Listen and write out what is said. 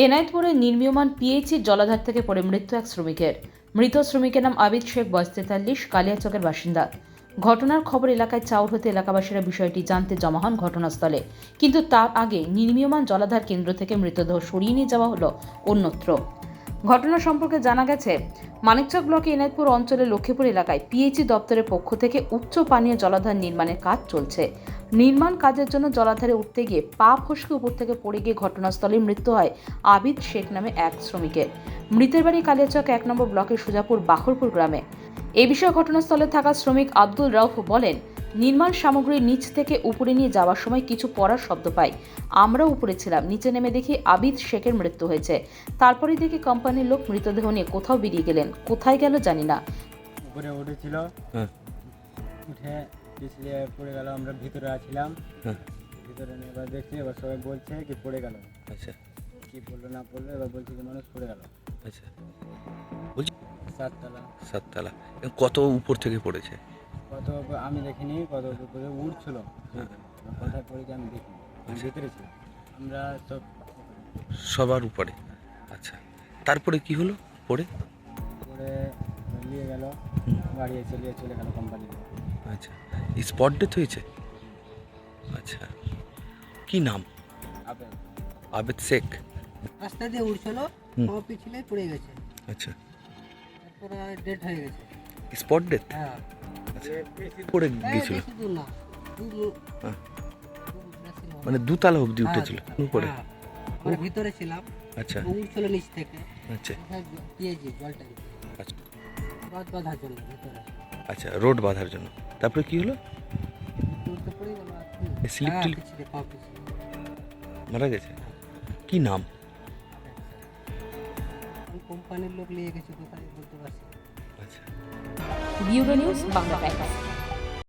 এনায়েতপুরে নির্মীয়মান পিএইচির জলাধার থেকে পড়ে মৃত্যু এক শ্রমিকের। মৃত শ্রমিকের নাম আবিদ শেখ, বয়স 43, কালিয়াচকের বাসিন্দা। ঘটনার খবর এলাকায় চাউর হতে এলাকাবাসীরা বিষয়টি জানতে জমা হন ঘটনাস্থলে, কিন্তু তার আগে নির্মীয়মান জলাধার কেন্দ্র থেকে মৃতদেহ সরিয়ে নিয়ে যাওয়া হলো অন্যত্র। ঘটনা সম্পর্কে জানা গেছে, মানিকচক ব্লকে এনায়েতপুর অঞ্চলের লক্ষ্মীপুর এলাকায় পিএইচি দপ্তরের পক্ষ থেকে উচ্চ পানীয় জলাধার নির্মাণের কাজ চলছে। নির্মাণ কাজের জন্য জলাধারে উঠতে গিয়ে পা ফসকে উপর থেকে পড়ে গিয়ে ঘটনাস্থলে মৃত্যু হয় আবিদ শেখ নামে এক শ্রমিকের। মৃতের বাড়ি কালিয়াচক 1 নম্বর ব্লকের সুজাপুর বাখরপুর গ্রামে। এই বিষয়ে ঘটনাস্থলে থাকা শ্রমিক আব্দুল রউফ বলেন, নির্মাণ সামগ্রী নিচ থেকে উপরে নিয়ে যাওয়ার সময় কিছু পড়ার শব্দ পাই। আমরাও উপরে ছিলাম, নিচে নেমে দেখি আবিদ শেখের মৃত্যু হয়েছে। তারপরে দেখি কোম্পানির লোক মৃতদেহ নিয়ে কোথাও বেরিয়ে গেলেন, কোথায় গেল জানি না। উপরে উঠেছিল, উঠে পিছলিয়ে পড়ে গেল। আমরা ভিতরে আছিলাম, ভিতরে নিয়ে এবার দেখছি, এবার সবাই বলছে কি পড়ে গেল। আচ্ছা, কি পড়লো না পড়লো, এবার বলছে যে মানুষ পড়ে গেল। আচ্ছা, বলছি 7 তলা। 7 তলা। কত উপর থেকে পড়েছে? কত আমি দেখিনি, কত উপরে উঠছিল, কোথায় পড়েছে আমি দেখিনি। আমি ভিতরে ছিলাম, আমরা সব সবার উপরে। আচ্ছা, তারপরে কি হলো? পড়ে পড়ে নিয়ে গেল, গাড়ি এসে নিয়ে চলে গেল কোম্পানি। আচ্ছা, স্পট ডেথ হয়েছে? আচ্ছা, কি নাম? আবে আবেদ শেখ। রাস্তা দিয়ে উঠছিল, আমার পিছলে পড়ে গেছে, আচ্ছা, তারপরে ডেড হয়ে গেছে। Spot death? হ্যাঁ, আচ্ছা, পড়ে গিয়েছিল? বেশি দূর না, হ্যাঁ, মানে 2 তলা অবধি উঠেছিল উপরে? আমরা ভিতরে ছিলাম, আচ্ছা, উঠছিল নিচ থেকে। আচ্ছা, দিয়েছি জলটা আচ্ছা, রথ বাঁধার জন্য ভিতরে। আচ্ছা, রোড বাঁধার জন্য। তারপরে কি হলো? উঠতে পড়ে গেল আর কি। স্লিপ টিল পিছলে পা পিছলে। মারা গেছে? কি নাম? কোম্পানির লোক নিয়ে গেছে, কোথায় বলতে পারছি না। আচ্ছা। Bureau news, Bangla Times.